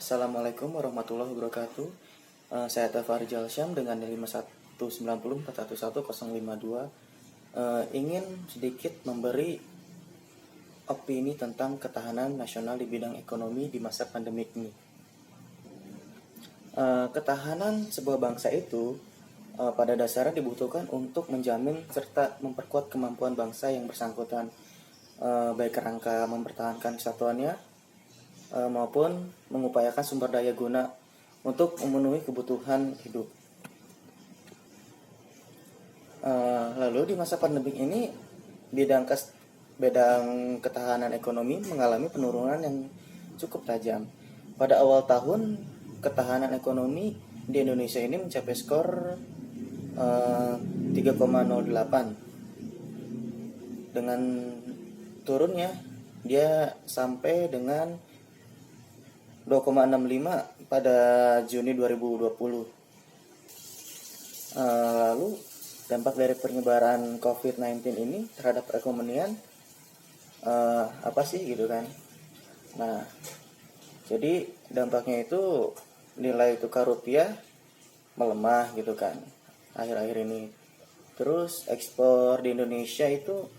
Assalamualaikum warahmatullahi wabarakatuh. Saya Tafar Jalsyam dengan nilai 5190411052 ingin sedikit memberi opini tentang ketahanan nasional di bidang ekonomi di masa pandemik ini. Ketahanan sebuah bangsa itu pada dasarnya dibutuhkan untuk menjamin serta memperkuat kemampuan bangsa yang bersangkutan, baik kerangka mempertahankan kesatuannya maupun mengupayakan sumber daya guna untuk memenuhi kebutuhan hidup. Lalu di masa pandemik ini bidang ketahanan ekonomi mengalami penurunan yang cukup tajam. Pada awal tahun, ketahanan ekonomi di Indonesia ini mencapai skor 3,08. Dengan turunnya dia sampai dengan 2,65 pada Juni 2020. Lalu dampak dari penyebaran COVID-19 ini terhadap perekonomian apa sih gitu kan? Nah, jadi dampaknya itu nilai tukar rupiah melemah gitu kan akhir-akhir ini. Terus ekspor di Indonesia itu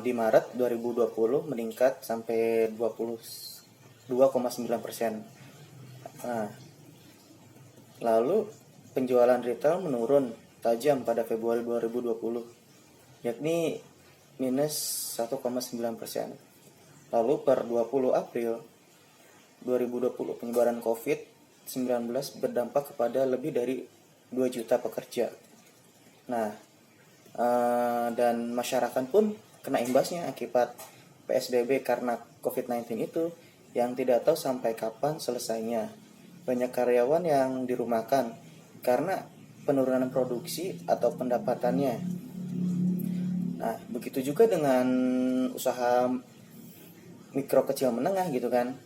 di Maret 2020 meningkat sampai 22,9%. Nah, lalu penjualan retail menurun tajam pada Februari 2020, yakni minus 1,9%. Lalu per 20 April 2020 penyebaran COVID-19 berdampak kepada lebih dari 2 juta pekerja. Nah, dan masyarakat pun kena imbasnya akibat PSBB karena COVID-19 itu yang tidak tahu sampai kapan selesainya. Banyak karyawan yang dirumahkan karena penurunan produksi atau pendapatannya. Nah, begitu juga dengan usaha mikro kecil menengah gitu kan,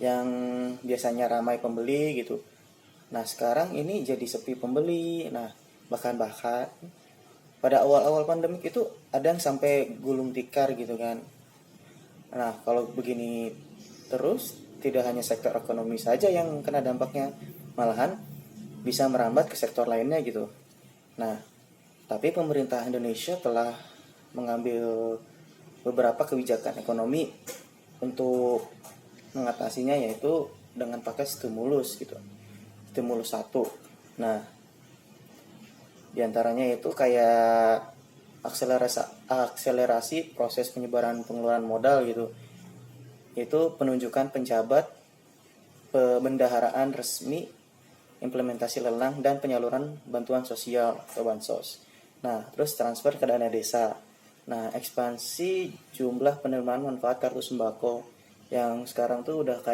yang biasanya ramai pembeli gitu. Nah, sekarang ini jadi sepi pembeli. Nah, bahkan pada awal-awal pandemik itu ada yang sampai gulung tikar gitu kan. Nah, kalau begini terus, tidak hanya sektor ekonomi saja yang kena dampaknya, malahan bisa merambat ke sektor lainnya gitu. Nah, tapi pemerintah Indonesia telah mengambil beberapa kebijakan ekonomi untuk mengatasinya, yaitu dengan pakai stimulus gitu. Stimulus 1. Nah, diantaranya itu kayak akselerasi proses penyebaran pengeluaran modal gitu, yaitu penunjukan penjabat pembendaharaan resmi, implementasi lelang dan penyaluran bantuan sosial atau bansos. Nah, terus transfer ke dana desa. Nah, ekspansi jumlah penerimaan manfaat kartu sembako yang sekarang tuh udah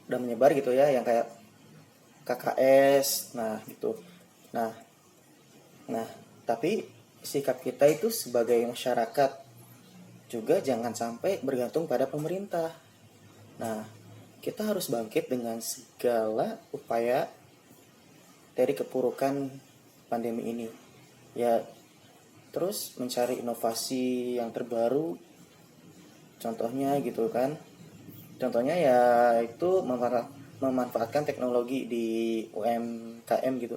menyebar gitu ya, yang kayak KKS, nah gitu. Nah, tapi sikap kita itu sebagai masyarakat juga jangan sampai bergantung pada pemerintah. Nah, kita harus bangkit dengan segala upaya dari kepurukan pandemi ini. Ya, terus mencari inovasi yang terbaru. Contohnya gitu kan. Contohnya ya itu memanfaatkan teknologi di UMKM gitu.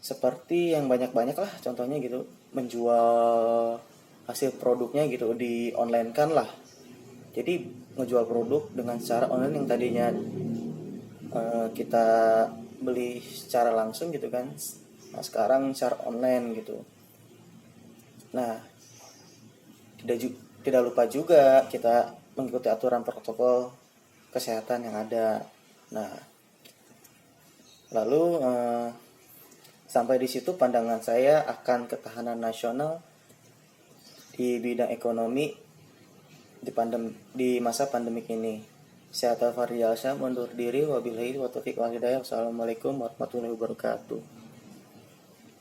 Seperti yang banyak-banyak lah contohnya gitu, menjual hasil produknya gitu, di online kan lah. Jadi ngejual produk dengan cara online yang tadinya kita beli secara langsung gitu kan, nah sekarang secara online gitu. Nah, tidak lupa juga kita mengikuti aturan protokol kesehatan yang ada. Nah, lalu sampai di situ pandangan saya akan ketahanan nasional di bidang ekonomi di masa pandemik ini. Saya Tafar Jalsyam undur diri, wabillahi taufiq wal hidayah. Wassalamualaikum warahmatullahi wabarakatuh.